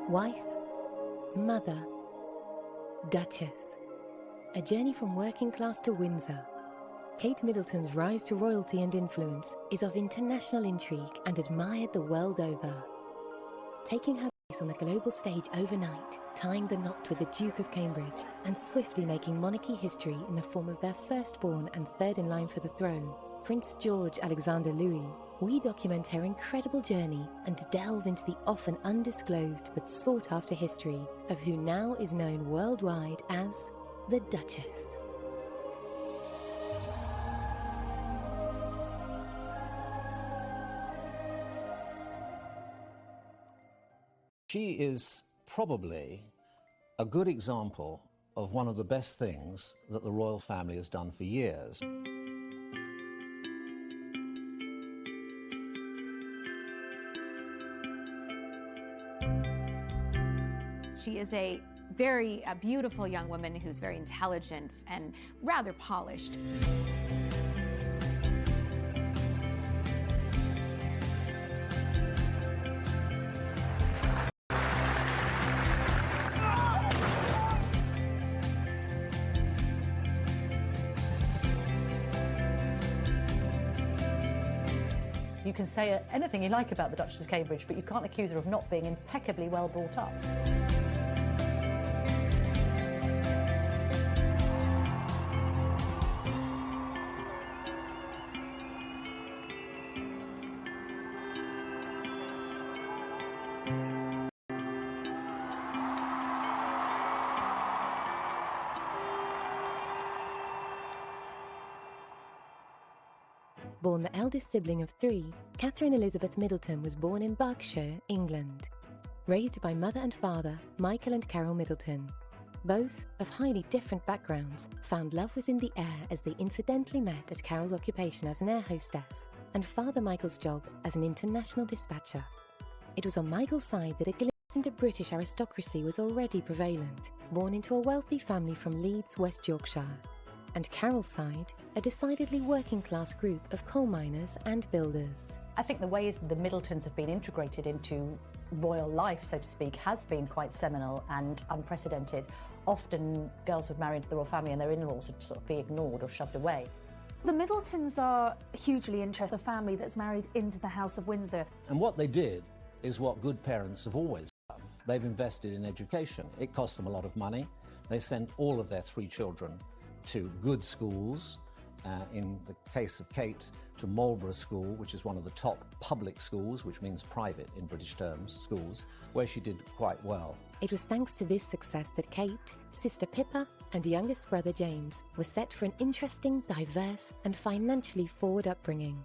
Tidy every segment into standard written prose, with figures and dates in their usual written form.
Wife, mother, Duchess. A journey from working class to Windsor. Kate Middleton's rise to royalty and influence is of international intrigue and admired the world over. Taking her place on the global stage overnight, tying the knot with the Duke of Cambridge, and swiftly making monarchy history in the form of their firstborn and third in line for the throne, Prince George Alexander Louis, we document her incredible journey and delve into the often undisclosed but sought-after history of who now is known worldwide as the Duchess. She is probably a good example of one of the best things that the royal family has done for years. She is a very beautiful young woman who's very intelligent and rather polished. You can say anything you like about the Duchess of Cambridge, but you can't accuse her of not being impeccably well brought up. Born the eldest sibling of three, Catherine Elizabeth Middleton was born in Berkshire, England. Raised by mother and father, Michael and Carol Middleton. Both, of highly different backgrounds, found love was in the air as they incidentally met at Carol's occupation as an air hostess, and Father Michael's job as an international dispatcher. It was on Michael's side that a glimpse into British aristocracy was already prevalent, born into a wealthy family from Leeds, West Yorkshire. And Carol's side, a decidedly working-class group of coal miners and builders. I think the ways the Middletons have been integrated into royal life, so to speak, has been quite seminal and unprecedented. Often girls would marry into the royal family and their in-laws would sort of be ignored or shoved away. The Middletons are hugely interested, a family that's married into the House of Windsor. And what they did is what good parents have always done. They've invested in education. It cost them a lot of money. They sent all of their three children to good schools. In the case of Kate, to Marlborough School, which is one of the top public schools, which means private in British terms, schools, where she did quite well. It was thanks to this success that Kate, sister Pippa, and youngest brother James were set for an interesting, diverse, and financially forward upbringing.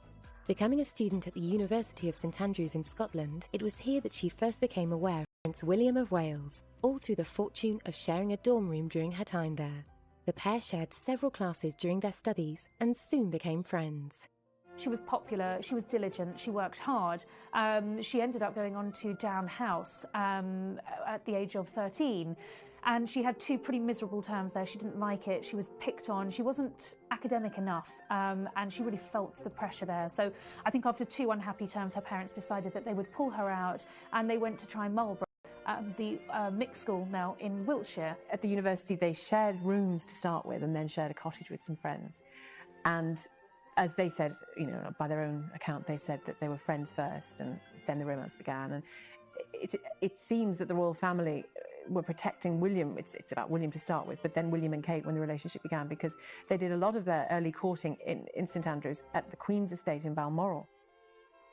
Becoming a student at the University of St Andrews in Scotland, it was here that she first became aware of Prince William of Wales, all through the fortune of sharing a dorm room during her time there. The pair shared several classes during their studies and soon became friends. She was popular, she was diligent, she worked hard. She ended up going on to Down House at the age of 13. And she had two pretty miserable terms there. She didn't like it, she was picked on, she wasn't academic enough, and she really felt the pressure there. So I think after two unhappy terms, her parents decided that they would pull her out, and they went to try Marlborough. The mixed school now in Wiltshire. At the university they shared rooms to start with and then shared a cottage with some friends. And as they said, you know, by their own account, they said that they were friends first and then the romance began. And it seems that the royal family were protecting William. It's about William to start with, but then William and Kate when the relationship began, because they did a lot of their early courting in St Andrews at the Queen's estate in Balmoral.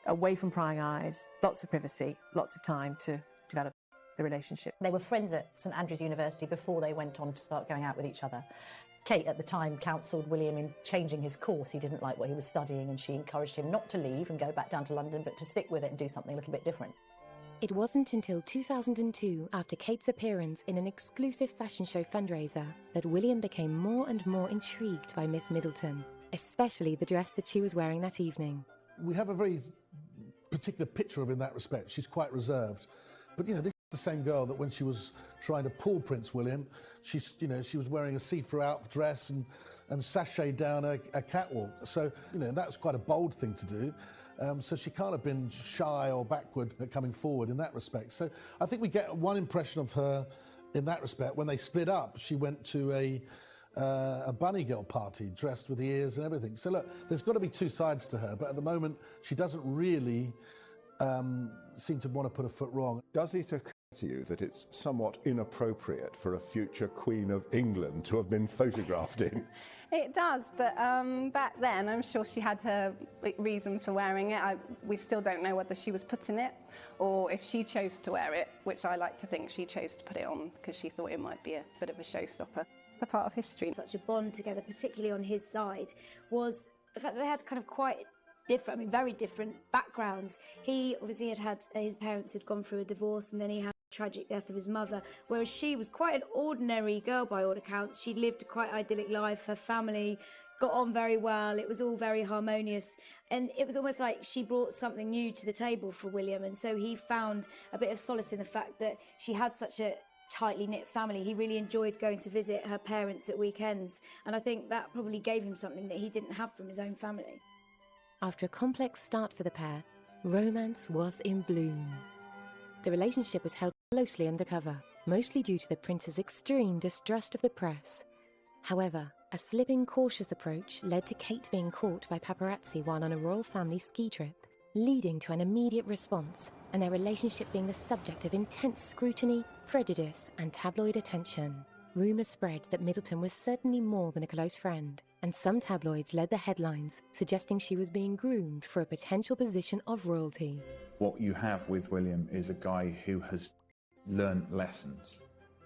Away from prying eyes, lots of privacy, lots of time to develop the relationship. They were friends at St Andrews University before they went on to start going out with each other. Kate at the time counselled William in changing his course. He didn't like what he was studying and she encouraged him not to leave and go back down to London, but to stick with it and do something a little bit different. It wasn't until 2002, after Kate's appearance in an exclusive fashion show fundraiser, that William became more and more intrigued by Miss Middleton, especially the dress that she was wearing that evening. We have a very particular picture of her in that respect. She's quite reserved. But, you know, this is the same girl that when she was trying to pull Prince William, she was wearing a see-through out dress and sashayed down a catwalk. So, you know, that was quite a bold thing to do. So she can't have been shy or backward at coming forward in that respect. So I think we get one impression of her in that respect. When they split up, she went to a bunny girl party, dressed with the ears and everything. So look, there's got to be two sides to her, but at the moment she doesn't really seem to want to put a foot wrong. Does it occur to you that it's somewhat inappropriate for a future Queen of England to have been photographed in? It does, but back then I'm sure she had her reasons for wearing it. We still don't know whether she was put in it or if she chose to wear it, which I like to think she chose to put it on because she thought it might be a bit of a showstopper. It's a part of history. Such a bond together, particularly on his side, was the fact that they had kind of quite different, I mean, very different backgrounds. He obviously had his parents had gone through a divorce, and then he had the tragic death of his mother, whereas she was quite an ordinary girl by all accounts. She lived a quite idyllic life. Her family got on very well. It was all very harmonious, and it was almost like she brought something new to the table for William, and so he found a bit of solace in the fact that she had such a tightly knit family. He really enjoyed going to visit her parents at weekends, and I think that probably gave him something that he didn't have from his own family. After a complex start for the pair, romance was in bloom. The relationship was held closely undercover, mostly due to the prince's extreme distrust of the press. However, a slipping, cautious approach led to Kate being caught by paparazzi while on a royal family ski trip, leading to an immediate response and their relationship being the subject of intense scrutiny, prejudice and tabloid attention. Rumours spread that Middleton was certainly more than a close friend, and some tabloids led the headlines suggesting she was being groomed for a potential position of royalty. What you have with William is a guy who has learnt lessons,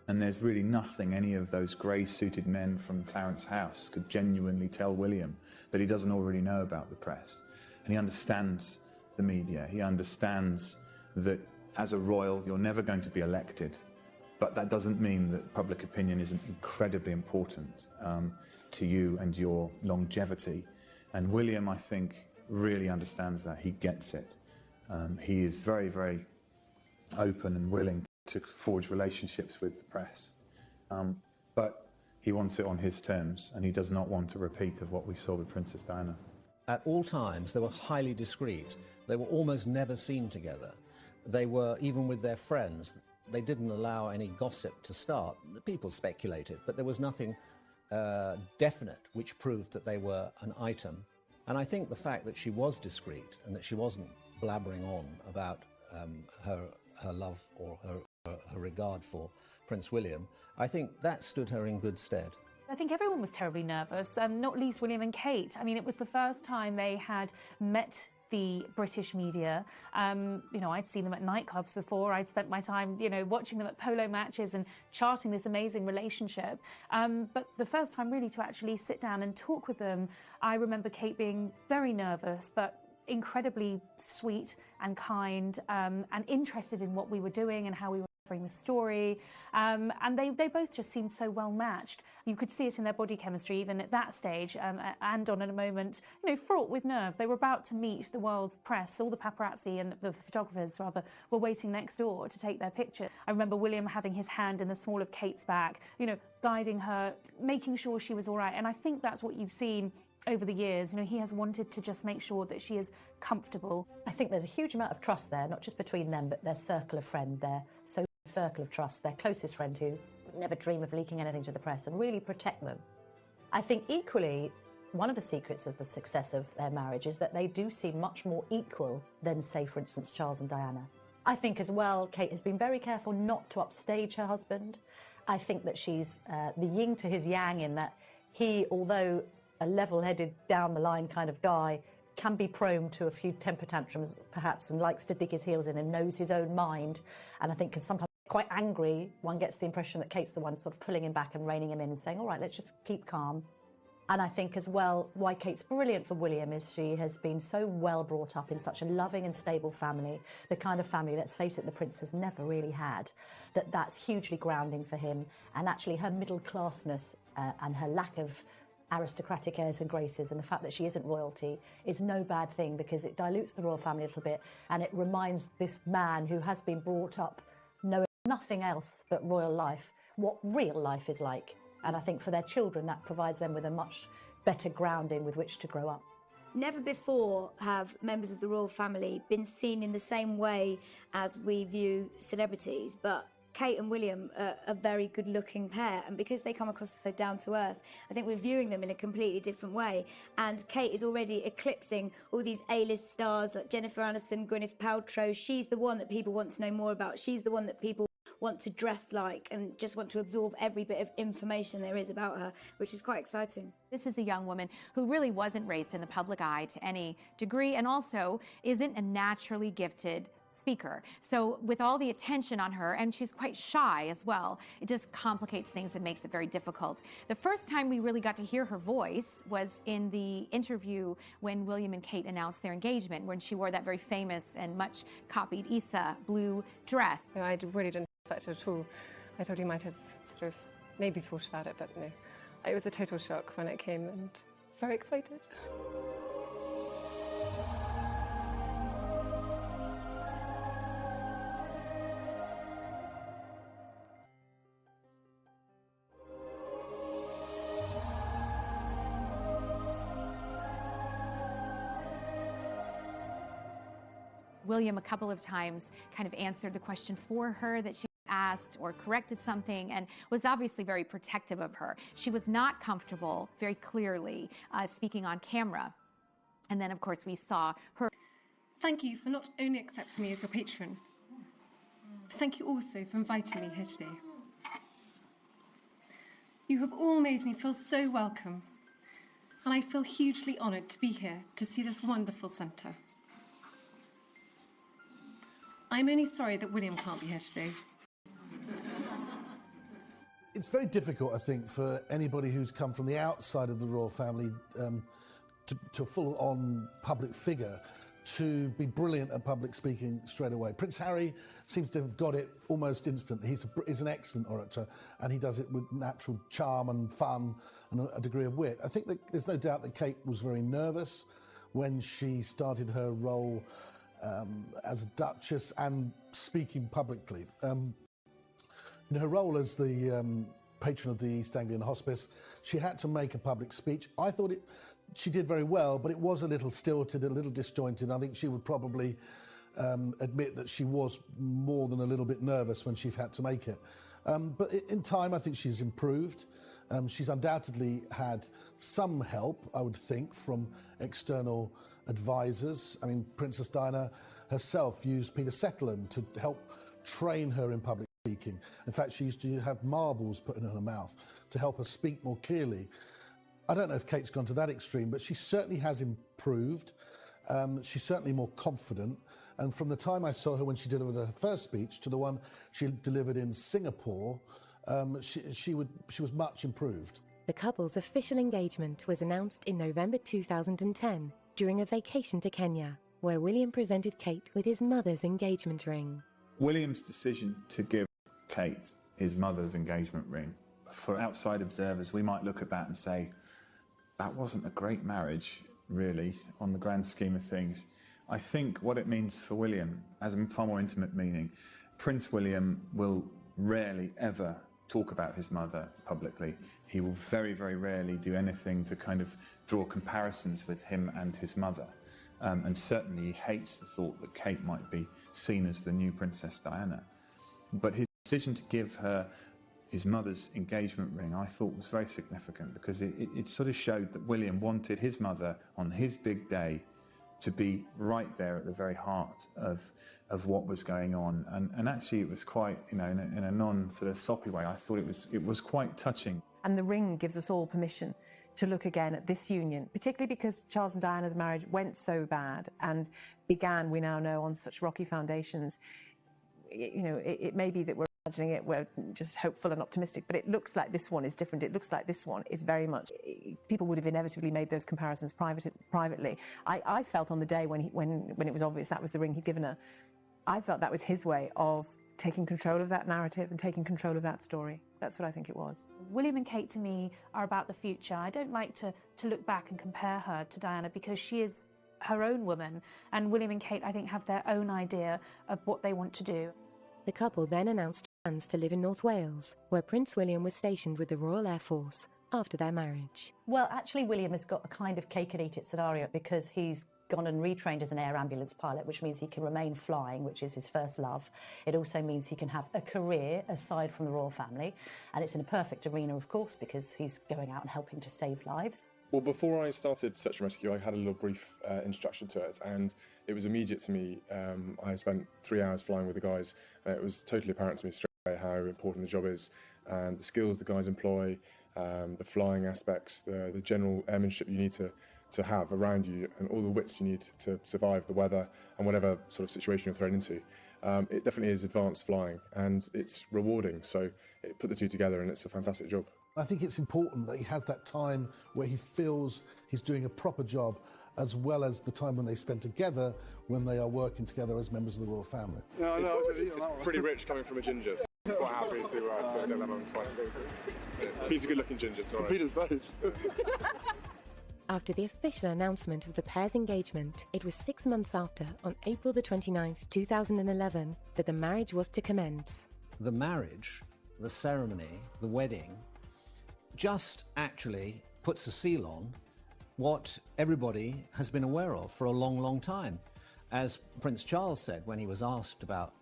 and there's really nothing any of those grey-suited men from Clarence House could genuinely tell William that he doesn't already know about the press. And he understands the media. He understands that as a royal you're never going to be elected, but that doesn't mean that public opinion isn't incredibly important to you and your longevity. And William, I think, really understands that. He gets it. He is very, very open and willing to forge relationships with the press. But he wants it on his terms, and he does not want a repeat of what we saw with Princess Diana. At all times, they were highly discreet. They were almost never seen together. They were, even with their friends, they didn't allow any gossip to start. People speculated, but there was nothing definite which proved that they were an item. And I think the fact that she was discreet and that she wasn't blabbering on about her love or her regard for Prince William, I think that stood her in good stead. I think everyone was terribly nervous, not least William and Kate. I mean, it was the first time they had met the British media. I'd seen them at nightclubs before. I'd spent my time, watching them at polo matches and charting this amazing relationship. But the first time really to actually sit down and talk with them, I remember Kate being very nervous, but incredibly sweet and kind, and interested in what we were doing and how we were offering the story. And they both just seemed so well matched. You could see it in their body chemistry even at that stage, and on a moment, fraught with nerves. They were about to meet the world's press. All the paparazzi and the photographers, rather, were waiting next door to take their picture. I remember William having his hand in the small of Kate's back, guiding her, making sure she was all right. And I think that's what you've seen over the years. He has wanted to just make sure that she is comfortable. I think there's a huge amount of trust there, not just between them, but their circle of friend, their social circle of trust, their closest friend who would never dream of leaking anything to the press and really protect them. I think equally, one of the secrets of the success of their marriage is that they do seem much more equal than, say, for instance, Charles and Diana. I think as well, Kate has been very careful not to upstage her husband. I think that she's the yin to his yang in that he, although a level-headed, down-the-line kind of guy, can be prone to a few temper tantrums, perhaps, and likes to dig his heels in and knows his own mind. And I think because sometimes quite angry, one gets the impression that Kate's the one sort of pulling him back and reining him in and saying, all right, let's just keep calm. And I think as well, why Kate's brilliant for William is she has been so well brought up in such a loving and stable family, the kind of family, let's face it, the Prince has never really had, that's hugely grounding for him. And actually her middle-classness and her lack of aristocratic airs and graces and the fact that she isn't royalty is no bad thing, because it dilutes the royal family a little bit and it reminds this man who has been brought up knowing nothing else but royal life what real life is like. And I think for their children that provides them with a much better grounding with which to grow up. Never before have members of the royal family been seen in the same way as we view celebrities, but Kate and William are a very good-looking pair, and because they come across so down-to-earth, I think we're viewing them in a completely different way. And Kate is already eclipsing all these A-list stars like Jennifer Aniston, Gwyneth Paltrow. She's the one that people want to know more about. She's the one that people want to dress like and just want to absorb every bit of information there is about her, which is quite exciting. This is a young woman who really wasn't raised in the public eye to any degree, and also isn't a naturally gifted speaker. So with all the attention on her, and she's quite shy as well, it just complicates things and makes it very difficult. The first time we really got to hear her voice was in the interview when William and Kate announced their engagement, when she wore that very famous and much copied Issa blue dress. No, I really didn't expect it at all. I thought he might have sort of maybe thought about it, but no. It was a total shock when it came, and very excited. William a couple of times kind of answered the question for her that she asked, or corrected something, and was obviously very protective of her. She was not comfortable, very clearly, speaking on camera. And then, of course, we saw her. Thank you for not only accepting me as your patron, but thank you also for inviting me here today. You have all made me feel so welcome, and I feel hugely honoured to be here to see this wonderful centre. I'm only sorry that William can't be here today. It's very difficult, I think, for anybody who's come from the outside of the royal family to a full-on public figure to be brilliant at public speaking straight away. Prince Harry seems to have got it almost instantly. He's an excellent orator, and he does it with natural charm and fun and a degree of wit. I think that there's no doubt that Kate was very nervous when she started her role as a Duchess and speaking publicly. In her role as the patron of the East Anglian Hospice, she had to make a public speech. I thought she did very well, but it was a little stilted, a little disjointed. I think she would probably admit that she was more than a little bit nervous when she had to make it. But in time, I think she's improved. She's undoubtedly had some help, I would think, from external advisors. I mean, Princess Diana herself used Peter Settleton to help train her in public speaking. In fact, she used to have marbles put in her mouth to help her speak more clearly. I don't know if Kate's gone to that extreme, but she certainly has improved. She's certainly more confident. And from the time I saw her when she delivered her first speech to the one she delivered in Singapore, she was much improved. The couple's official engagement was announced in November 2010 during a vacation to Kenya, where William presented Kate with his mother's engagement ring. William's decision to give Kate his mother's engagement ring, for outside observers, we might look at that and say, that wasn't a great marriage, really, on the grand scheme of things. I think what it means for William has a far more intimate meaning. Prince William will rarely ever talk about his mother publicly. He will very, very rarely do anything to kind of draw comparisons with him and his mother. And certainly he hates the thought that Kate might be seen as the new Princess Diana. But his decision to give her his mother's engagement ring, I thought, was very significant, because it sort of showed that William wanted his mother on his big day to be right there at the very heart of what was going on. And actually it was quite, in a non-sort of soppy way, I thought it was quite touching. And the ring gives us all permission to look again at this union, particularly because Charles and Diana's marriage went so bad and began, we now know, on such rocky foundations. It may be that we're imagining it, we're just hopeful and optimistic, but it looks like this one is different. It looks like this one is very much, people would have inevitably made those comparisons privately. I felt on the day when it was obvious that was the ring he'd given her, I felt that was his way of taking control of that narrative and taking control of that story. That's what I think it was. William and Kate, to me, are about the future. I don't like to look back and compare her to Diana, because she is her own woman, and William and Kate, I think, have their own idea of what they want to do. The couple then announced plans to live in North Wales, where Prince William was stationed with the Royal Air Force after their marriage. Well, actually, William has got a kind of cake-and-eat-it scenario because he's gone and retrained as an air ambulance pilot, which means he can remain flying, which is his first love. It also means he can have a career aside from the royal family, and it's in a perfect arena, of course, because he's going out and helping to save lives. Well, before I started Search and Rescue, I had a little brief introduction to it, and it was immediate to me. I spent 3 hours flying with the guys, and it was totally apparent to me straight away how important the job is, and the skills the guys employ, the flying aspects, the general airmanship you need to have around you, and all the wits you need to survive the weather and whatever sort of situation you're thrown into. It definitely is advanced flying, and it's rewarding, so it put the two together, and it's a fantastic job. I think it's important that he has that time where he feels he's doing a proper job, as well as the time when they spend together when they are working together as members of the royal family. No, it's pretty rich coming from a ginger, so I'm quite happy to get that on the spot. Peter's a good-looking ginger, it's all right. Peter's both. After the official announcement of the pair's engagement, it was 6 months after, on April the 29th, 2011, that the marriage was to commence. The marriage, the ceremony, the wedding, just actually puts a seal on what everybody has been aware of for a long, long time. As Prince Charles said when he was asked about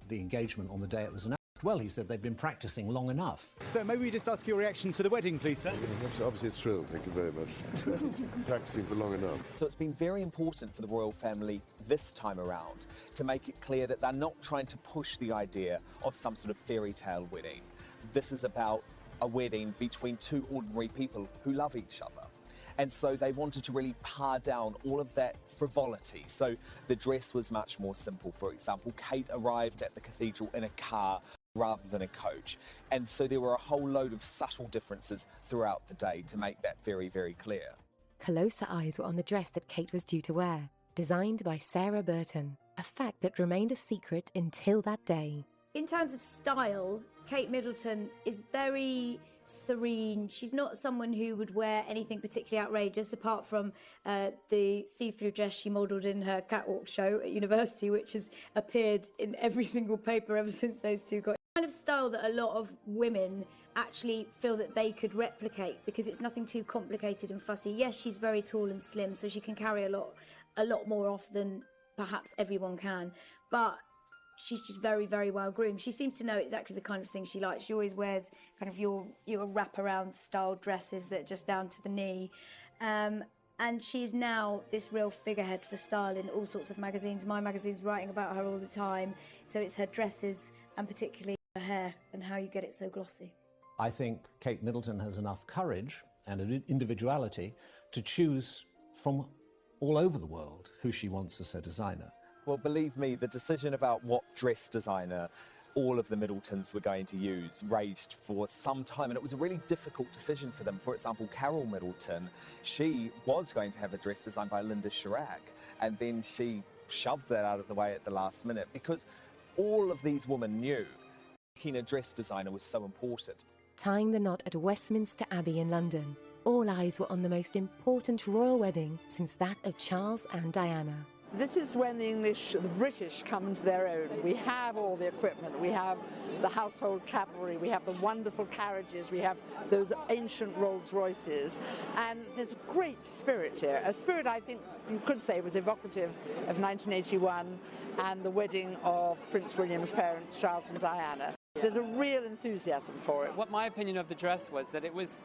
the engagement on the day it was announced, well, he said they'd been practicing long enough. So maybe we just ask your reaction to the wedding, please, sir? Obviously thrilled, thank you very much. Practicing for long enough. So it's been very important for the royal family this time around to make it clear that they're not trying to push the idea of some sort of fairy tale wedding. This is about a wedding between two ordinary people who love each other. And so they wanted to really pare down all of that frivolity. So the dress was much more simple. For example, Kate arrived at the cathedral in a car rather than a coach. And so there were a whole load of subtle differences throughout the day to make that very, very clear. Closer eyes were on the dress that Kate was due to wear, designed by Sarah Burton, a fact that remained a secret until that day. In terms of style, Kate Middleton is very serene. She's not someone who would wear anything particularly outrageous, apart from the see-through dress she modelled in her catwalk show at university, which has appeared in every single paper ever since those two got. Kind of style that a lot of women actually feel that they could replicate, because it's nothing too complicated and fussy. Yes, she's very tall and slim, so she can carry a lot more off than perhaps everyone can, but she's just very, very well groomed. She seems to know exactly the kind of thing she likes. She always wears kind of your wraparound style dresses that are just down to the knee. And she's now this real figurehead for style in all sorts of magazines. My magazine's writing about her all the time. So it's her dresses and particularly her hair and how you get it so glossy. I think Kate Middleton has enough courage and individuality to choose from all over the world who she wants as her designer. Well, believe me, the decision about what dress designer all of the Middletons were going to use raged for some time, and it was a really difficult decision for them. For example, Carol Middleton, she was going to have a dress designed by Linda Chirac, and then she shoved that out of the way at the last minute because all of these women knew picking a dress designer was so important. Tying the knot at Westminster Abbey in London, all eyes were on the most important royal wedding since that of Charles and Diana. This is when the British come into their own. We have all the equipment, we have the household cavalry, we have the wonderful carriages, we have those ancient Rolls Royces, and there's a great spirit here. A spirit I think you could say was evocative of 1981 and the wedding of Prince William's parents, Charles and Diana. There's a real enthusiasm for it. What my opinion of the dress was that it was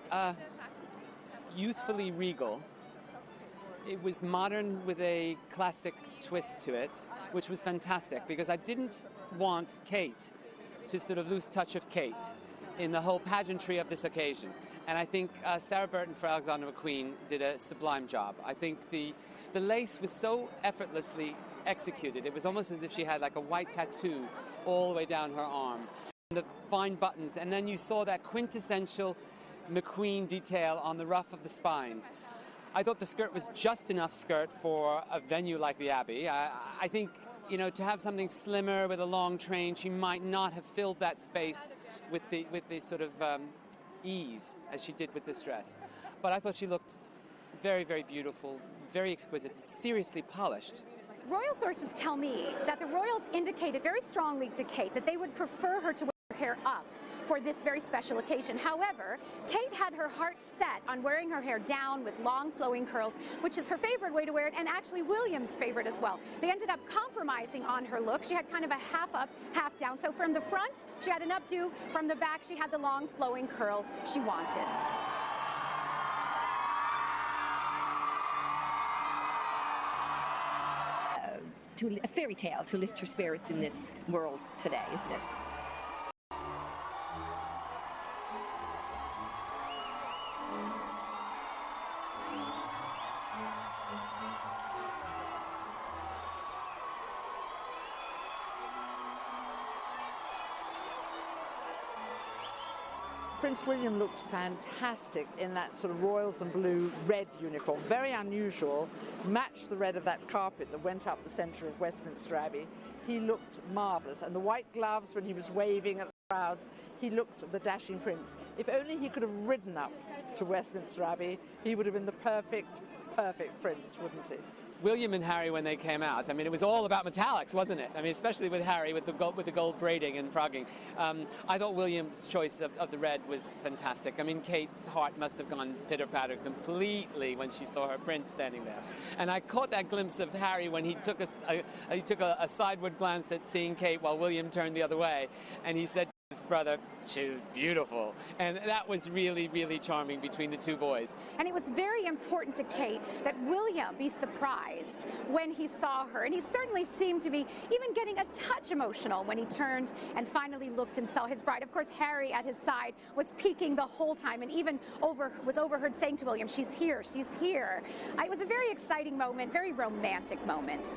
youthfully regal. It was modern with a classic twist to it, which was fantastic because I didn't want Kate to sort of lose touch of Kate in the whole pageantry of this occasion. And I think Sarah Burton for Alexander McQueen did a sublime job. I think the lace was so effortlessly executed. It was almost as if she had like a white tattoo all the way down her arm. The fine buttons, and then you saw that quintessential McQueen detail on the ruff of the spine. I thought the skirt was just enough skirt for a venue like the Abbey. I think, to have something slimmer with a long train, she might not have filled that space with the sort of ease as she did with this dress. But I thought she looked very, very beautiful, very exquisite, seriously polished. Royal sources tell me that the royals indicated very strongly to Kate that they would prefer her to wear her hair up for this very special occasion. However, Kate had her heart set on wearing her hair down with long flowing curls, which is her favorite way to wear it, and actually William's favorite as well. They ended up compromising on her look. She had kind of a half up, half down. So from the front, she had an updo. From the back, she had the long flowing curls she wanted. A fairy tale to lift your spirits in this world today, isn't it? Prince William looked fantastic in that sort of royals and blue red uniform, very unusual, matched the red of that carpet that went up the centre of Westminster Abbey. He looked marvellous, and the white gloves when he was waving at the crowds, he looked the dashing prince. If only he could have ridden up to Westminster Abbey, he would have been the perfect prince, wouldn't he? William and Harry, when they came out, I mean, it was all about metallics, wasn't it? I mean, especially with Harry, with the gold braiding and frogging. I thought William's choice of the red was fantastic. I mean, Kate's heart must have gone pitter-patter completely when she saw her prince standing there. And I caught that glimpse of Harry when he took a sideward glance at seeing Kate while William turned the other way, and he said to his brother, "She's beautiful." And that was really, really charming between the two boys. And it was very important to Kate that William be surprised when he saw her. And he certainly seemed to be even getting a touch emotional when he turned and finally looked and saw his bride. Of course, Harry at his side was peeking the whole time and even was overheard saying to William, "She's here, she's here." It was a very exciting moment, very romantic moment.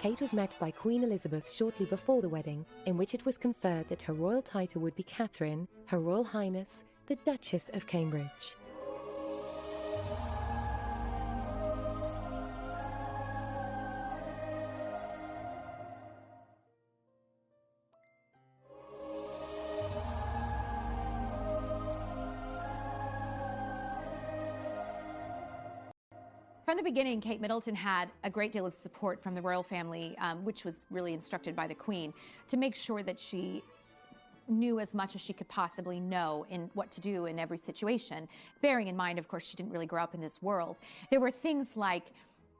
Kate was met by Queen Elizabeth shortly before the wedding, in which it was conferred that her royal title would be Catherine, Her Royal Highness, the Duchess of Cambridge. From the beginning, Kate Middleton had a great deal of support from the royal family, which was really instructed by the Queen, to make sure that she knew as much as she could possibly know in what to do in every situation, bearing in mind, of course, she didn't really grow up in this world. There were things like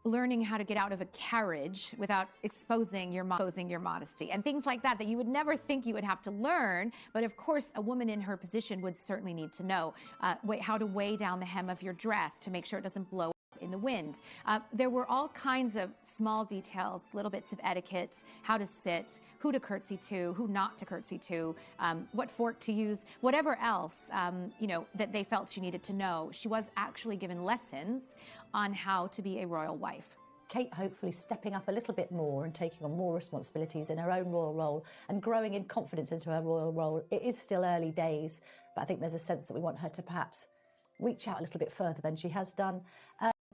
learning how to get out of a carriage without exposing your modesty, and things like that you would never think you would have to learn, but of course a woman in her position would certainly need to know how to weigh down the hem of your dress to make sure it doesn't blow in the wind. There were all kinds of small details, little bits of etiquette, how to sit, who to curtsy to, who not to curtsy to, what fork to use, whatever else, that they felt she needed to know. She was actually given lessons on how to be a royal wife. Kate hopefully stepping up a little bit more and taking on more responsibilities in her own royal role and growing in confidence into her royal role. It is still early days, but I think there's a sense that we want her to perhaps reach out a little bit further than she has done.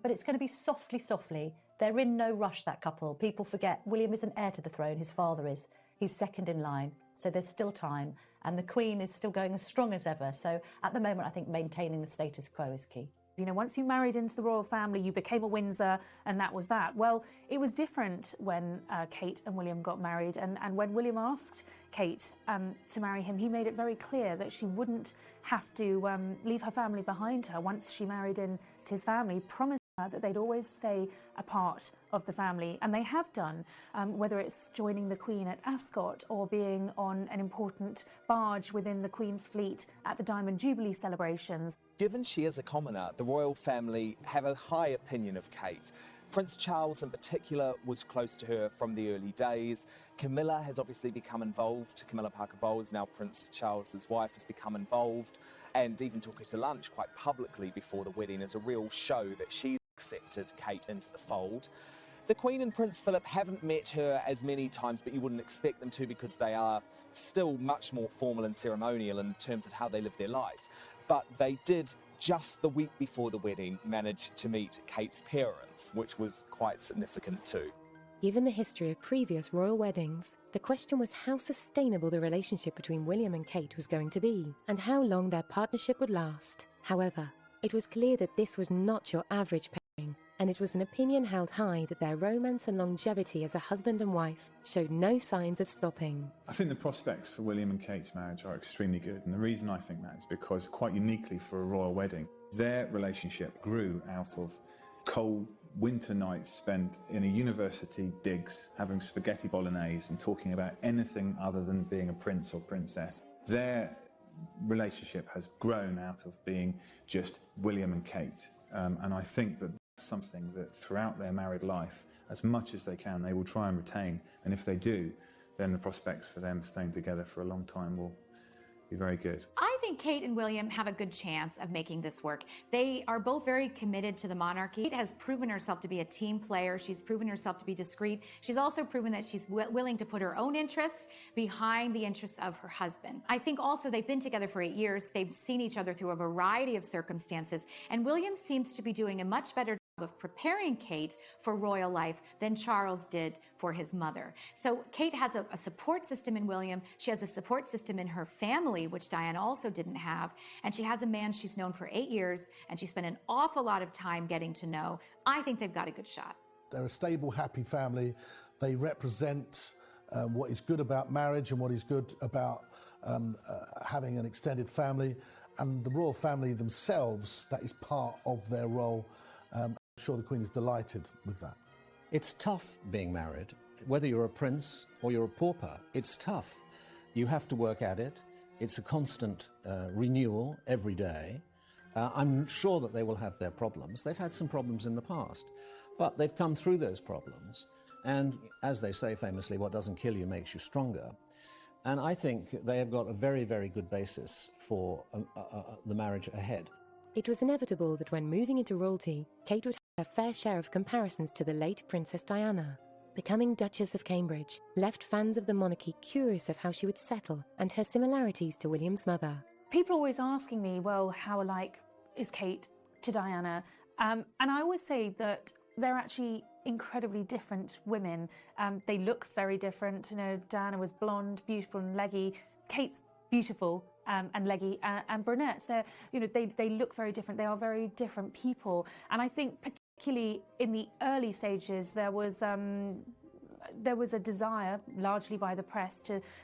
But it's going to be softly, softly. They're in no rush, that couple. People forget William isn't heir to the throne, his father is. He's second in line, so there's still time. And the Queen is still going as strong as ever. So at the moment, I think maintaining the status quo is key. You know, once you married into the royal family, you became a Windsor, and that was that. Well, it was different when Kate and William got married, and when William asked Kate to marry him, he made it very clear that she wouldn't have to leave her family behind her once she married into his family, promised her that they'd always stay a part of the family, and they have done, whether it's joining the Queen at Ascot or being on an important barge within the Queen's fleet at the Diamond Jubilee celebrations. Given she is a commoner, the royal family have a high opinion of Kate. Prince Charles in particular was close to her from the early days. Camilla has obviously become involved. Camilla Parker Bowles, now Prince Charles's wife, has become involved and even took her to lunch quite publicly before the wedding as a real show that she's accepted Kate into the fold. The Queen and Prince Philip haven't met her as many times, but you wouldn't expect them to because they are still much more formal and ceremonial in terms of how they live their life. But they did, just the week before the wedding, manage to meet Kate's parents, which was quite significant too. Given the history of previous royal weddings, the question was how sustainable the relationship between William and Kate was going to be, and how long their partnership would last. However, it was clear that this was not your average pairing, and it was an opinion held high that their romance and longevity as a husband and wife showed no signs of stopping. I think the prospects for William and Kate's marriage are extremely good, and the reason I think that is because, quite uniquely for a royal wedding, their relationship grew out of cold winter nights spent in a university digs having spaghetti bolognese and talking about anything other than being a prince or princess. Their relationship has grown out of being just William and Kate, and I think that that's something that throughout their married life, as much as they can, they will try and retain, and if they do, then the prospects for them staying together for a long time will be very good. I think Kate and William have a good chance of making this work. They are both very committed to the monarchy. Kate has proven herself to be a team player. She's proven herself to be discreet. She's also proven that she's willing to put her own interests behind the interests of her husband. I think also they've been together for 8 years. They've seen each other through a variety of circumstances, and William seems to be doing a much better of preparing Kate for royal life than Charles did for his mother. So Kate has a support system in William. She has a support system in her family, which Diana also didn't have. And she has a man she's known for 8 years, and she spent an awful lot of time getting to know. I think they've got a good shot. They're a stable, happy family. They represent what is good about marriage and what is good about having an extended family. And the royal family themselves, that is part of their role. I'm sure the Queen is delighted with that. It's tough being married. Whether you're a prince or you're a pauper, it's tough. You have to work at it. It's a constant renewal every day. I'm sure that they will have their problems. They've had some problems in the past, but they've come through those problems. And as they say famously, what doesn't kill you makes you stronger. And I think they have got a very, very good basis for the marriage ahead. It was inevitable that when moving into royalty, Kate would have a fair share of comparisons to the late Princess Diana. Becoming Duchess of Cambridge left fans of the monarchy curious of how she would settle and her similarities to William's mother. People are always asking me, well, how alike is Kate to Diana? And I always say that they're actually incredibly different women. They look very different. You know, Diana was blonde, beautiful and leggy. Kate's beautiful and leggy and brunette. They look very different. They are very different people. And I think particularly in the early stages, there was a desire, largely by the press,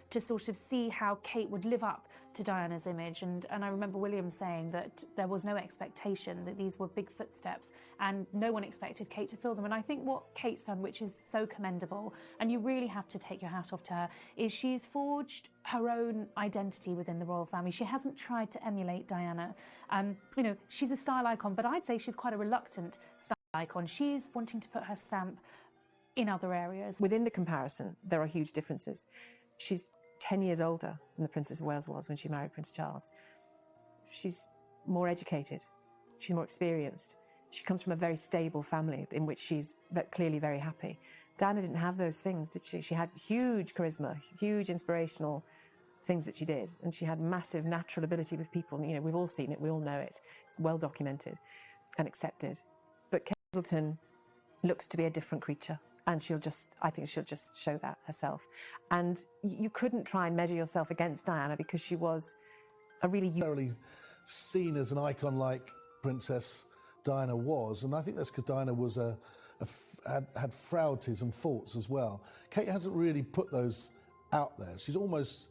to sort of see how Kate would live up to Diana's image. And I remember William saying that there was no expectation, that these were big footsteps, and no one expected Kate to fill them. And I think what Kate's done, which is so commendable, and you really have to take your hat off to her, is she's forged her own identity within the royal family. She hasn't tried to emulate Diana. She's a style icon, but I'd say she's quite a reluctant style icon. She's wanting to put her stamp in other areas. Within the comparison, there are huge differences. She's 10 years older than the Princess of Wales was when she married Prince Charles. She's more educated. She's more experienced. She comes from a very stable family in which she's clearly very happy. Diana didn't have those things, did she? She had huge charisma, huge inspirational things that she did, and she had massive natural ability with people. You know, we've all seen it, we all know it. It's well documented and accepted. But Kate Middleton looks to be a different creature. And I think she'll just show that herself. And you couldn't try and measure yourself against Diana because she was a really seen as an icon like Princess Diana was. And I think that's because Diana was had frailties and faults as well. Kate hasn't really put those out there. She's almost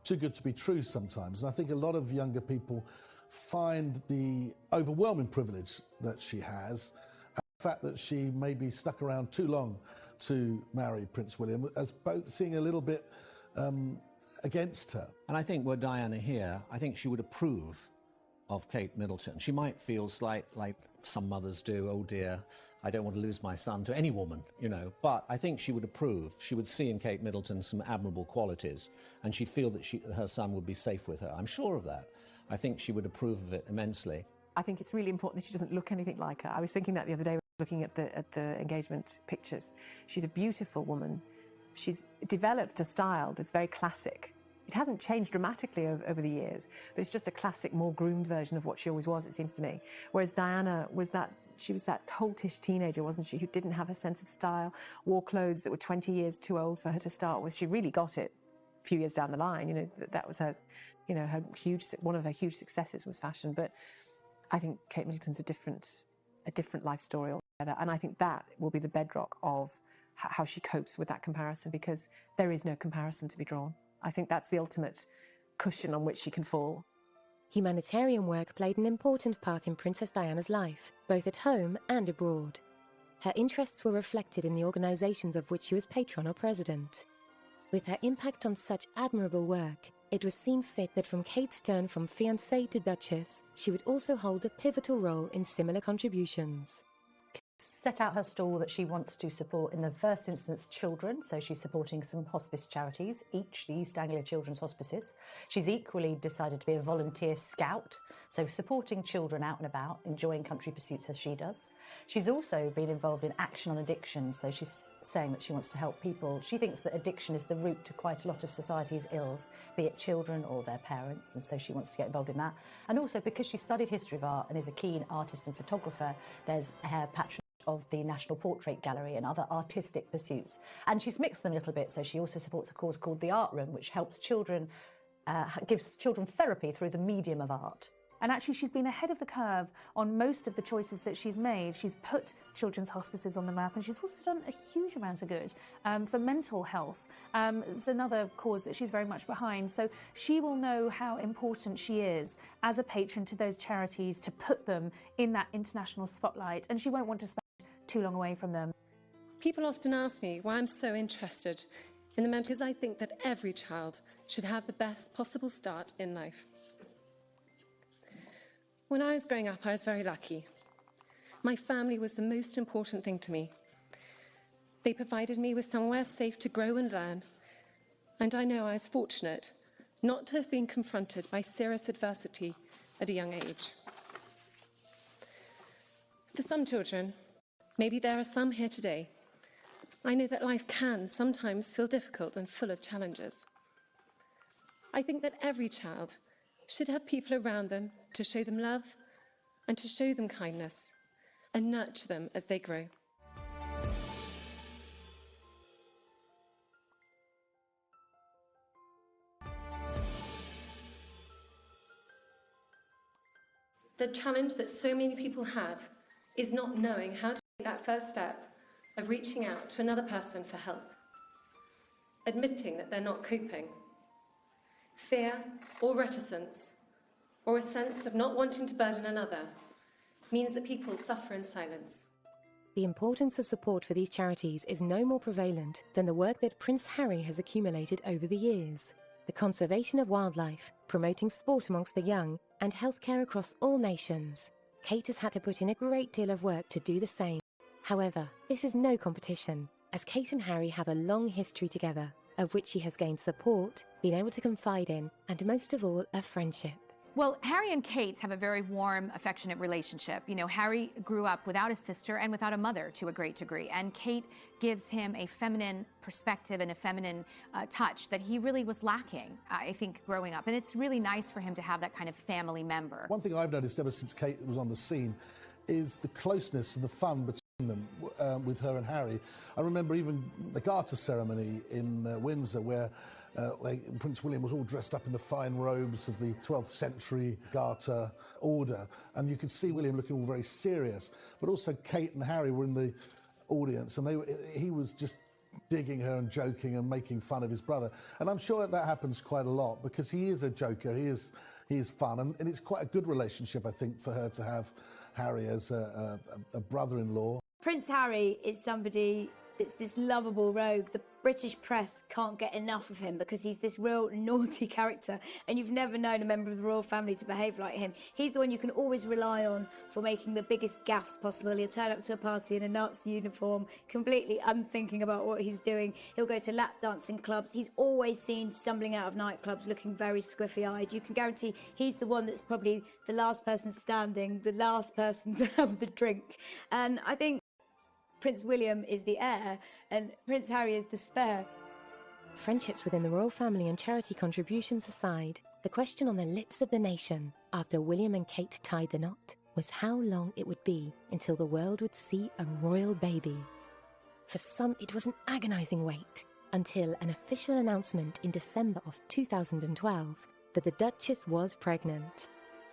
too good to be true sometimes. And I think a lot of younger people find the overwhelming privilege that she has, and the fact that she maybe stuck around too long to marry Prince William, as both seeing a little bit against her. And I think were Diana here, I think she would approve of Kate Middleton. She might feel like some mothers do, oh dear, I don't want to lose my son to any woman, you know. But I think she would approve. She would see in Kate Middleton some admirable qualities, and she'd feel that her son would be safe with her. I'm sure of that. I think she would approve of it immensely. I think it's really important that she doesn't look anything like her. I was thinking that the other day. Looking at the engagement pictures, she's a beautiful woman. She's developed a style that's very classic. It hasn't changed dramatically over the years, but it's just a classic, more groomed version of what she always was, it seems to me. Whereas Diana was she was that coltish teenager, wasn't she, who didn't have a sense of style, wore clothes that were 20 years too old for her to start with. She really got it a few years down the line. You know, that was her, you know, one of her huge successes was fashion. But I think Kate Middleton's a different life story altogether, and I think that will be the bedrock of how she copes with that comparison, because there is no comparison to be drawn. I think that's the ultimate cushion on which she can fall. Humanitarian work played an important part in Princess Diana's life, both at home and abroad. Her interests were reflected in the organisations of which she was patron or president. With her impact on such admirable work, it was seen fit that from Kate's turn from fiancée to Duchess, she would also hold a pivotal role in similar contributions. Set out her stall that she wants to support, in the first instance, children. So she's supporting some hospice charities, each the East Anglia Children's Hospices. She's equally decided to be a volunteer scout, so supporting children out and about, enjoying country pursuits as she does. She's also been involved in action on addiction, so she's saying that she wants to help people. She thinks that addiction is the root to quite a lot of society's ills, be it children or their parents, and so she wants to get involved in that. And also, because she studied history of art and is a keen artist and photographer, there's her patronage of the National Portrait Gallery and other artistic pursuits. And she's mixed them a little bit, so she also supports a cause called the Art Room, which helps children, gives children therapy through the medium of art. And actually, she's been ahead of the curve on most of the choices that she's made. She's put children's hospices on the map, and she's also done a huge amount of good for mental health. It's another cause that she's very much behind. So she will know how important she is as a patron to those charities, to put them in that international spotlight, and she won't want to spend too long away from them. People often ask me why I'm so interested in the mental, because I think that every child should have the best possible start in life. When I was growing up, I was very lucky. My family was the most important thing to me. They provided me with somewhere safe to grow and learn, and I know I was fortunate not to have been confronted by serious adversity at a young age. For some children, maybe there are some here today, I know that life can sometimes feel difficult and full of challenges. I think that every child should have people around them to show them love and to show them kindness and nurture them as they grow. The challenge that so many people have is not knowing how to take that first step of reaching out to another person for help, admitting that they're not coping. Fear or reticence, or a sense of not wanting to burden another, means that people suffer in silence. The importance of support for these charities is no more prevalent than the work that Prince Harry has accumulated over the years. The conservation of wildlife, promoting sport amongst the young, and healthcare across all nations. Kate has had to put in a great deal of work to do the same. However, this is no competition, as Kate and Harry have a long history together, of which she has gained support, been able to confide in, and most of all, a friendship. Well, Harry and Kate have a very warm, affectionate relationship. You know, Harry grew up without a sister and without a mother to a great degree, and Kate gives him a feminine perspective and a feminine touch that he really was lacking, I think, growing up. And it's really nice for him to have that kind of family member. One thing I've noticed ever since Kate was on the scene is the closeness and the fun between them with her and Harry. I remember even the Garter ceremony in Windsor, where Prince William was all dressed up in the fine robes of the 12th century Garter order, and you could see William looking all very serious. But also Kate and Harry were in the audience, and he was just digging her and joking and making fun of his brother. And I'm sure that happens quite a lot, because he is a joker, he is fun, and it's quite a good relationship, I think, for her to have Harry as a brother-in-law. Prince Harry is somebody that's this lovable rogue. The British press can't get enough of him because he's this real naughty character, and you've never known a member of the royal family to behave like him. He's the one you can always rely on for making the biggest gaffes possible. He'll turn up to a party in a Nazi uniform, completely unthinking about what he's doing. He'll go to lap dancing clubs. He's always seen stumbling out of nightclubs looking very squiffy-eyed. You can guarantee he's the one that's probably the last person standing, the last person to have the drink. And I think Prince William is the heir and Prince Harry is the spare. Friendships within the royal family and charity contributions aside, the question on the lips of the nation after William and Kate tied the knot was how long it would be until the world would see a royal baby. For some, it was an agonising wait, until an official announcement in December of 2012 that the Duchess was pregnant.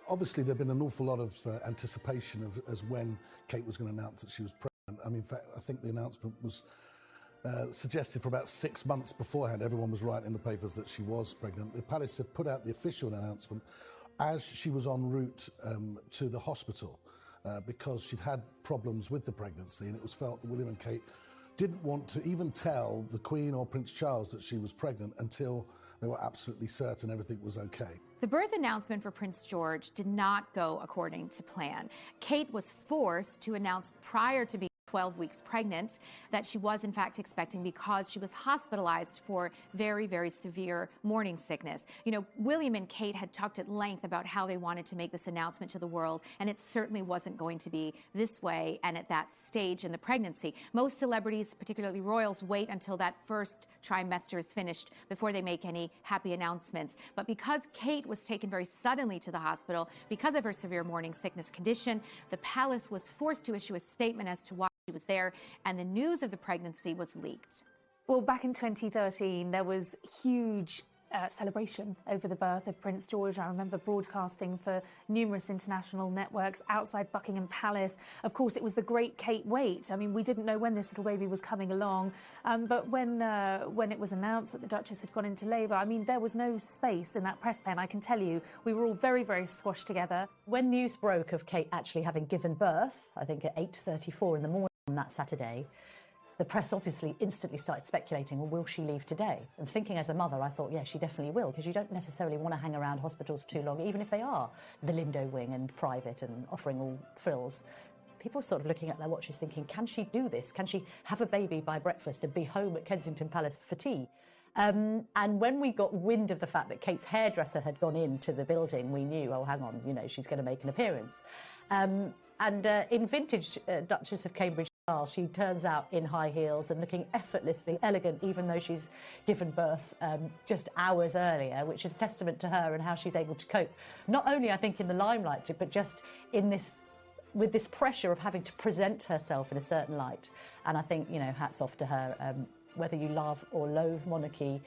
Obviously, there'd been an awful lot of anticipation as when Kate was going to announce that she was pregnant. I mean, in fact, I think the announcement was suggested for about 6 months beforehand. Everyone was writing in the papers that she was pregnant. The palace had put out the official announcement as she was en route to the hospital because she'd had problems with the pregnancy, and it was felt that William and Kate didn't want to even tell the Queen or Prince Charles that she was pregnant until they were absolutely certain everything was okay. The birth announcement for Prince George did not go according to plan. Kate was forced to announce prior to being 12 weeks pregnant that she was in fact expecting because she was hospitalized for very, very severe morning sickness. You know, William and Kate had talked at length about how they wanted to make this announcement to the world, and it certainly wasn't going to be this way and at that stage in the pregnancy. Most celebrities, particularly royals, wait until that first trimester is finished before they make any happy announcements. But because Kate was taken very suddenly to the hospital because of her severe morning sickness condition, the palace was forced to issue a statement as to why she was there, and the news of the pregnancy was leaked. Well, back in 2013, there was huge celebration over the birth of Prince George. I remember broadcasting for numerous international networks outside Buckingham Palace. Of course, it was the great Kate wait. I mean, we didn't know when this little baby was coming along, but when it was announced that the Duchess had gone into labour, I mean, there was no space in that press pen, I can tell you. We were all very, very squashed together. When news broke of Kate actually having given birth, I think at 8:34 in the morning on that Saturday, the press obviously instantly started speculating, well, will she leave today? And thinking as a mother, I thought, yeah, she definitely will, because you don't necessarily want to hang around hospitals too long, even if they are the Lindo wing and private and offering all frills. People were sort of looking at their watches thinking, can she do this? Can she have a baby by breakfast and be home at Kensington Palace for tea? And when we got wind of the fact that Kate's hairdresser had gone into the building, we knew, oh, hang on, you know, she's going to make an appearance. And in vintage Duchess of Cambridge style, she turns out in high heels and looking effortlessly elegant, even though she's given birth just hours earlier, which is a testament to her and how she's able to cope. Not only, I think, in the limelight, but just in this, with this pressure of having to present herself in a certain light. And I think, you know, hats off to her. Whether you love or loathe monarchy,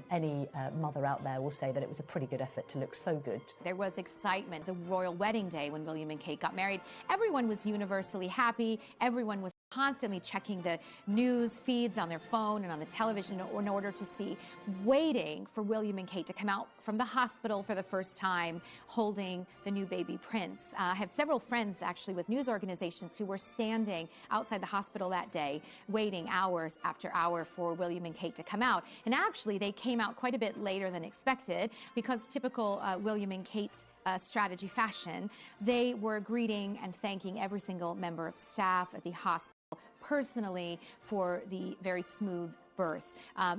any mother out there will say that it was a pretty good effort to look so good. There was excitement the royal wedding day when William and Kate got married. Everyone was universally happy. Everyone was constantly checking the news feeds on their phone and on the television in order to see, waiting for William and Kate to come out from the hospital for the first time, holding the new baby prince. I have several friends actually with news organizations who were standing outside the hospital that day, waiting hours after hour for William and Kate to come out. And actually, they came out quite a bit later than expected because typical William and Kate's strategy fashion, they were greeting and thanking every single member of staff at the hospital personally for the very smooth birth.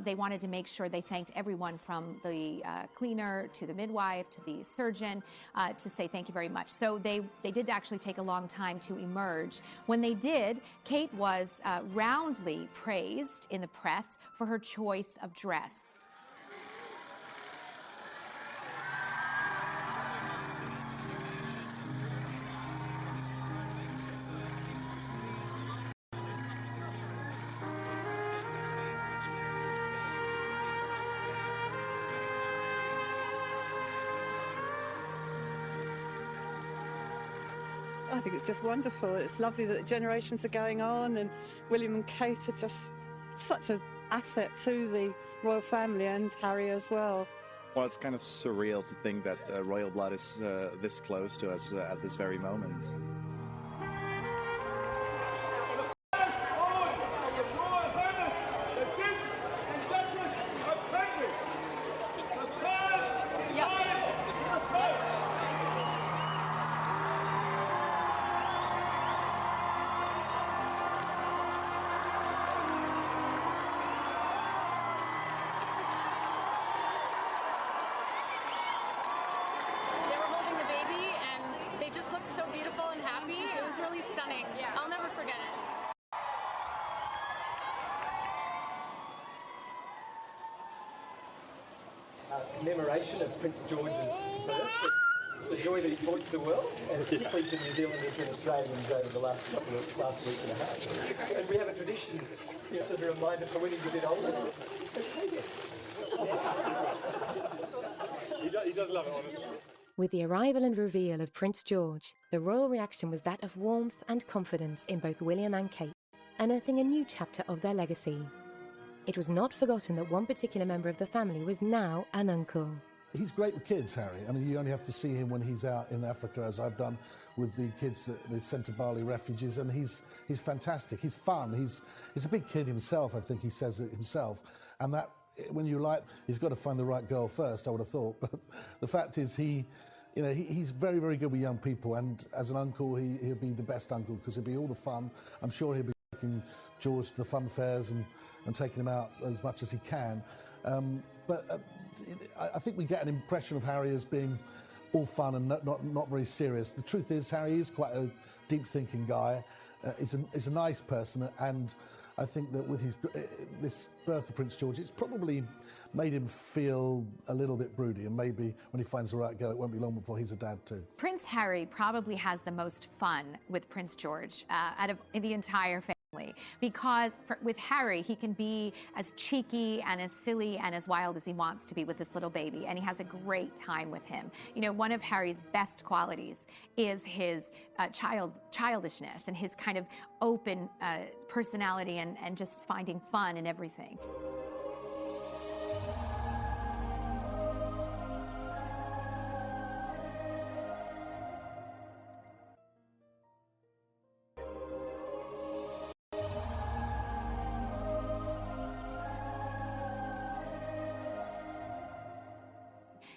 They wanted to make sure they thanked everyone from the cleaner to the midwife to the surgeon to say thank you very much. So they did actually take a long time to emerge. When they did, Kate was roundly praised in the press for her choice of dress. I think it's just wonderful. It's lovely that generations are going on, and William and Kate are just such an asset to the royal family, and Harry as well. Well, it's kind of surreal to think that royal blood is this close to us at this very moment. So beautiful and commemoration of Prince George's birth, the joy that he's brought to the world, and particularly to New Zealanders and Australians over the last week and a half. And we have a tradition, just as a reminder for when he's a bit older. He does love it, honestly. With the arrival and reveal of Prince George, the royal reaction was that of warmth and confidence in both William and Kate, unearthing a new chapter of their legacy. It was not forgotten that one particular member of the family was now an uncle. He's great with kids, Harry. I mean, you only have to see him when he's out in Africa, as I've done with the kids at the Centre Bali refugees, and he's fantastic. He's fun. He's a big kid himself, I think he says it himself. And that, when you like, he's got to find the right girl first, I would have thought. But the fact is, he's very, very good with young people, and as an uncle, he'll be the best uncle because he'll be all the fun. I'm sure he'll be taking George to the fun fairs and taking him out as much as he can. I think we get an impression of Harry as being all fun and not very serious. The truth is, Harry is quite a deep-thinking guy. He's a nice person, and I think that with this birth of Prince George, it's probably made him feel a little bit broody, and maybe when he finds the right girl, it won't be long before he's a dad too. Prince Harry probably has the most fun with Prince George out of the entire family, because with Harry, he can be as cheeky and as silly and as wild as he wants to be with this little baby, and he has a great time with him. You know, one of Harry's best qualities is his childishness and his kind of open personality and just finding fun in everything.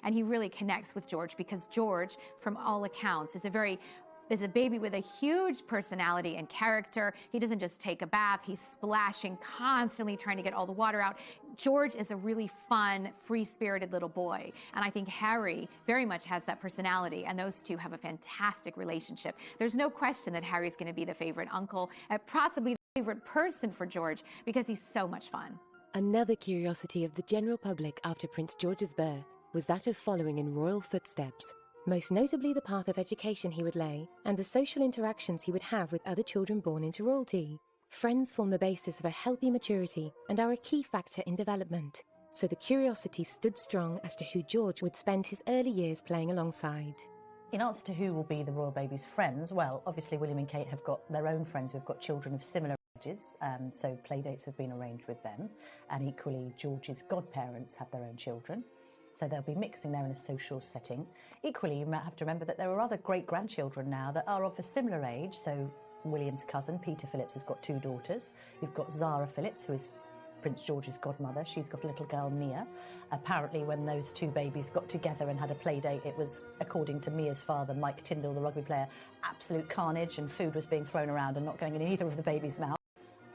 And he really connects with George because George, from all accounts, is a baby with a huge personality and character. He doesn't just take a bath, he's splashing, constantly trying to get all the water out. George is a really fun, free-spirited little boy. And I think Harry very much has that personality, and those two have a fantastic relationship. There's no question that Harry's going to be the favorite uncle, possibly the favorite person for George, because he's so much fun. Another curiosity of the general public after Prince George's birth was that of following in royal footsteps, most notably the path of education he would lay and the social interactions he would have with other children born into royalty. Friends form the basis of a healthy maturity and are a key factor in development, so the curiosity stood strong as to who George would spend his early years playing alongside. In answer to who will be the royal baby's friends, well, obviously William and Kate have got their own friends who've got children of similar ages, so playdates have been arranged with them, and equally George's godparents have their own children. So they'll be mixing there in a social setting. Equally, you might have to remember that there are other great-grandchildren now that are of a similar age. So William's cousin, Peter Phillips, has got 2 daughters. You've got Zara Phillips, who is Prince George's godmother. She's got a little girl, Mia. Apparently, when those 2 babies got together and had a play date, it was, according to Mia's father, Mike Tyndall, the rugby player, absolute carnage, and food was being thrown around and not going in either of the babies' mouths.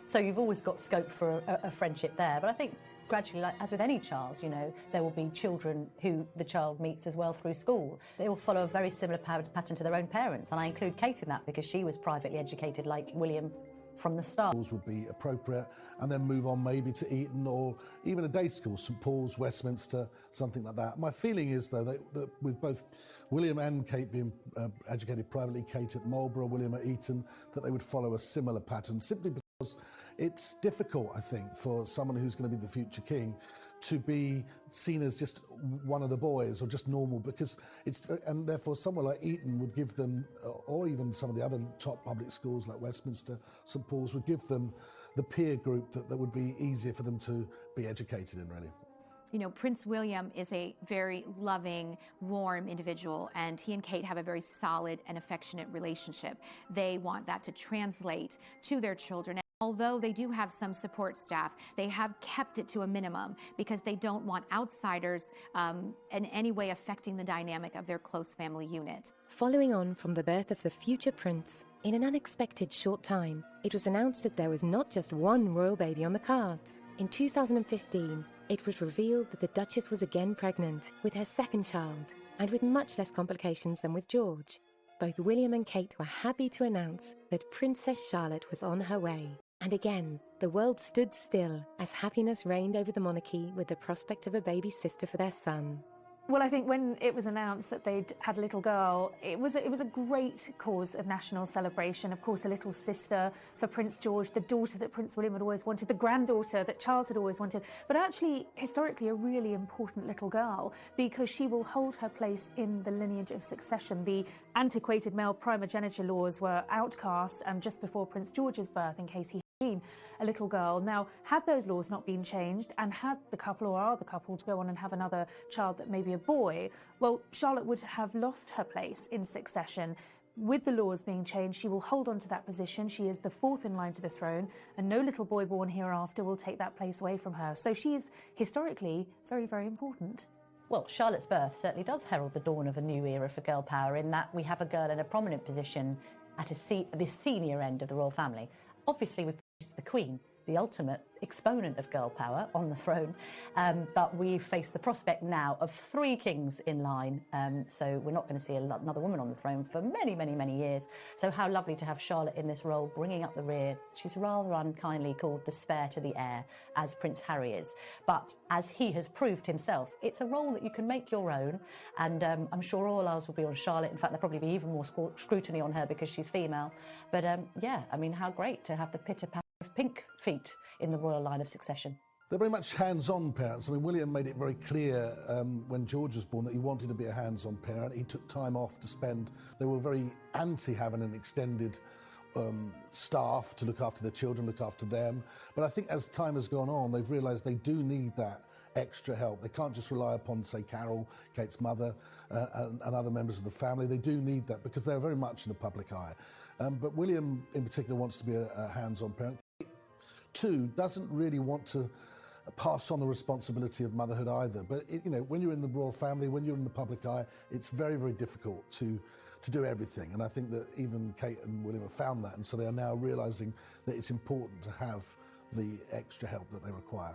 So you've always got scope for a friendship there. But I think gradually, like as with any child, you know, there will be children who the child meets as well through school. They will follow a very similar pattern to their own parents, and I include Kate in that because she was privately educated like William from the start. Schools would be appropriate, and then move on maybe to Eton or even a day school, St Paul's, Westminster, something like that. My feeling is, though, that with both William and Kate being educated privately, Kate at Marlborough, William at Eton, that they would follow a similar pattern, simply because it's difficult, I think, for someone who's going to be the future king to be seen as just one of the boys or just normal, because and therefore somewhere like Eton would give them, or even some of the other top public schools like Westminster, St Paul's, would give them the peer group that would be easier for them to be educated in, really. You know, Prince William is a very loving, warm individual, and he and Kate have a very solid and affectionate relationship. They want that to translate to their children. Although they do have some support staff, they have kept it to a minimum because they don't want outsiders in any way affecting the dynamic of their close family unit. Following on from the birth of the future prince, in an unexpected short time, it was announced that there was not just one royal baby on the cards. In 2015, it was revealed that the Duchess was again pregnant with her second child, and with much less complications than with George. Both William and Kate were happy to announce that Princess Charlotte was on her way. And again, the world stood still as happiness reigned over the monarchy with the prospect of a baby sister for their son. Well, I think when it was announced that they'd had a little girl, it was a great cause of national celebration. Of course, a little sister for Prince George, the daughter that Prince William had always wanted, the granddaughter that Charles had always wanted, but actually, historically, a really important little girl because she will hold her place in the lineage of succession. The antiquated male primogeniture laws were outcast just before Prince George's birth, in case he been a little girl. Now, had those laws not been changed and had the couple or are the couple to go on and have another child that may be a boy, well, Charlotte would have lost her place in succession. With the laws being changed, she will hold on to that position. She is the fourth in line to the throne, and no little boy born hereafter will take that place away from her. So she is historically very, very important. Well, Charlotte's birth certainly does herald the dawn of a new era for girl power in that we have a girl in a prominent position at the senior end of the royal family. Obviously, we the Queen, the ultimate exponent of girl power on the throne, but we face the prospect now of 3 kings in line, so we're not going to see another woman on the throne for many, many, many years. So how lovely to have Charlotte in this role, bringing up the rear. She's rather unkindly called the spare to the heir, as Prince Harry is, but as he has proved himself, it's a role that you can make your own, and I'm sure all eyes will be on Charlotte. In fact, there'll probably be even more scrutiny on her because she's female, but yeah, I mean, how great to have the pitter-patter of pink feet in the royal line of succession. They're very much hands-on parents. I mean, William made it very clear when George was born that he wanted to be a hands-on parent. He took time off to spend. They were very anti having an extended staff to look after their children, look after them. But I think as time has gone on, they've realised they do need that extra help. They can't just rely upon, say, Carol, Kate's mother, and other members of the family. They do need that because they're very much in the public eye. But William, in particular, wants to be a hands-on parent. Too, doesn't really want to pass on the responsibility of motherhood either. But, you know, when you're in the royal family, when you're in the public eye, it's very, very difficult to do everything. And I think that even Kate and William have found that. And so they are now realising that it's important to have the extra help that they require.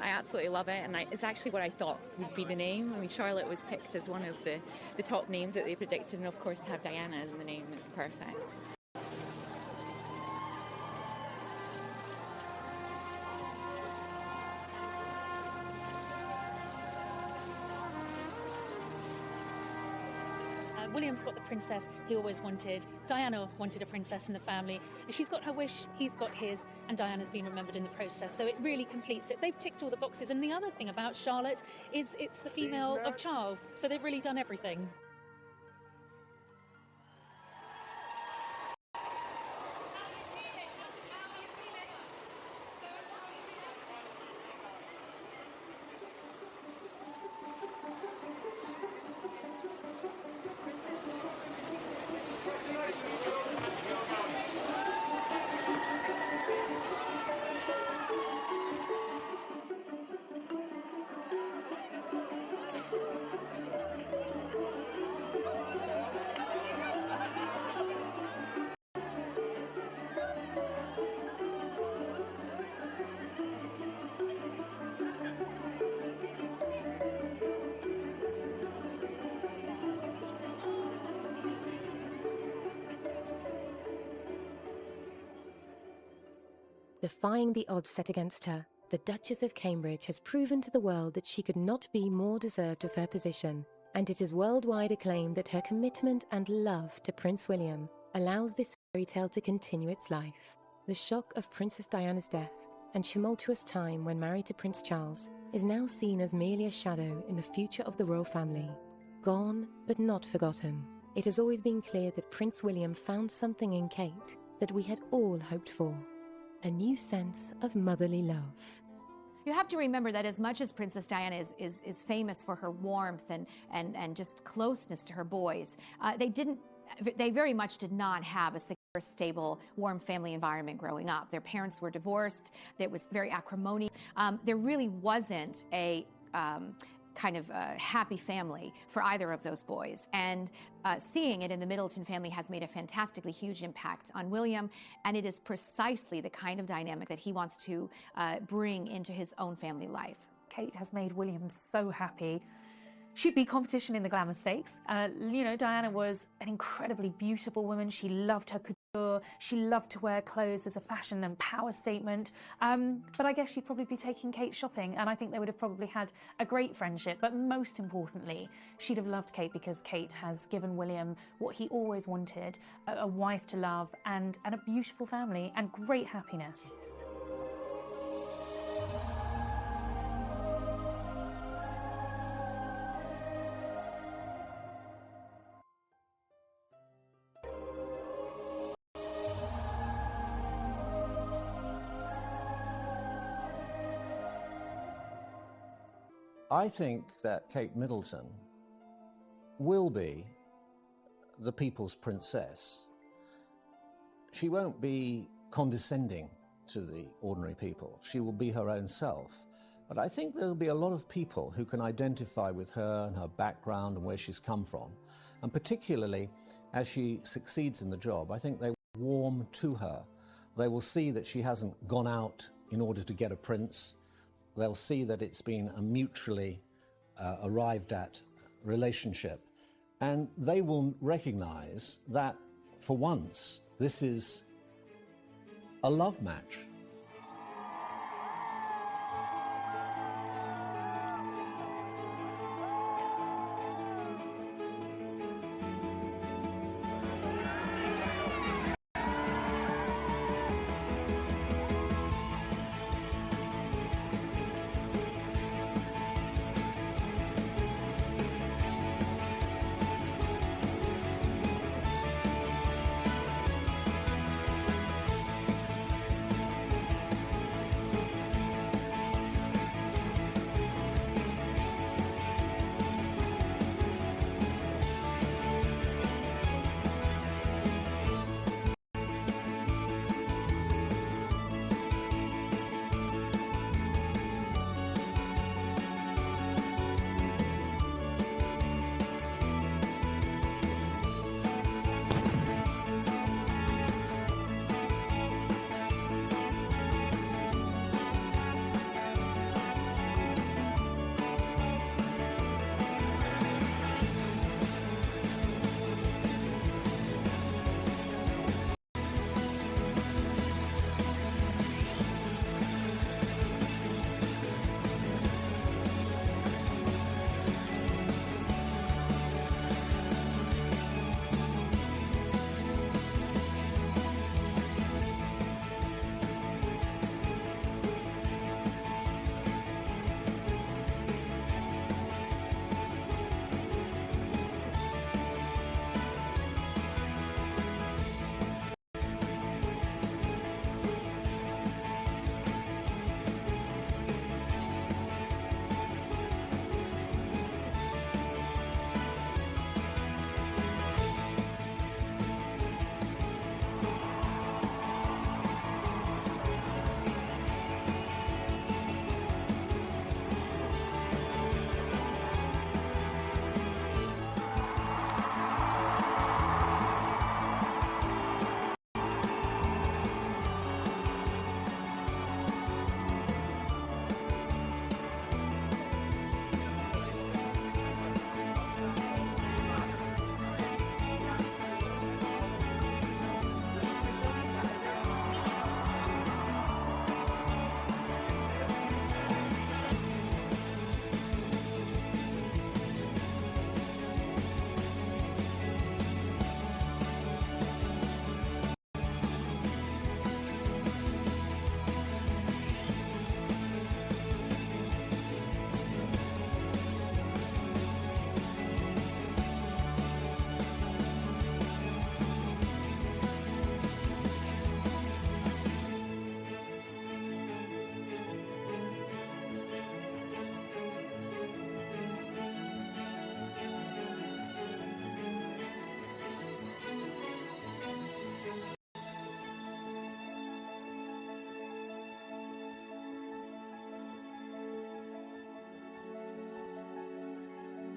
I absolutely love it, and it's actually what I thought would be the name. I mean, Charlotte was picked as one of the top names that they predicted, and of course to have Diana in the name is perfect. William's got the princess he always wanted. Diana wanted a princess in the family. If she's got her wish, he's got his, and Diana's been remembered in the process. So it really completes it. They've ticked all the boxes. And the other thing about Charlotte is it's the female of Charles. So they've really done everything. Defying the odds set against her, the Duchess of Cambridge has proven to the world that she could not be more deserved of her position, and it is worldwide acclaimed that her commitment and love to Prince William allows this fairy tale to continue its life. The shock of Princess Diana's death and tumultuous time when married to Prince Charles is now seen as merely a shadow in the future of the royal family. Gone, but not forgotten, it has always been clear that Prince William found something in Kate that we had all hoped for. A new sense of motherly love. You have to remember that as much as Princess Diana is famous for her warmth and just closeness to her boys, they very much did not have a secure, stable, warm family environment growing up. Their parents were divorced. There was very acrimony. There really wasn't a kind of happy family for either of those boys. And seeing it in the Middleton family has made a fantastically huge impact on William, and it is precisely the kind of dynamic that he wants to bring into his own family life. Kate has made William so happy. She'd be competition in the glamour stakes. You know, Diana was an incredibly beautiful woman. She loved her couture. She loved to wear clothes as a fashion and power statement. But I guess she'd probably be taking Kate shopping, and I think they would have probably had a great friendship. But most importantly, she'd have loved Kate because Kate has given William what he always wanted, a wife to love and a beautiful family and great happiness. I think that Kate Middleton will be the people's princess. She won't be condescending to the ordinary people. She will be her own self. But I think there'll be a lot of people who can identify with her and her background and where she's come from. And particularly as she succeeds in the job, I think they will warm to her. They will see that she hasn't gone out in order to get a prince. They'll see that it's been a mutually arrived at relationship. And they will recognize that, for once, this is a love match.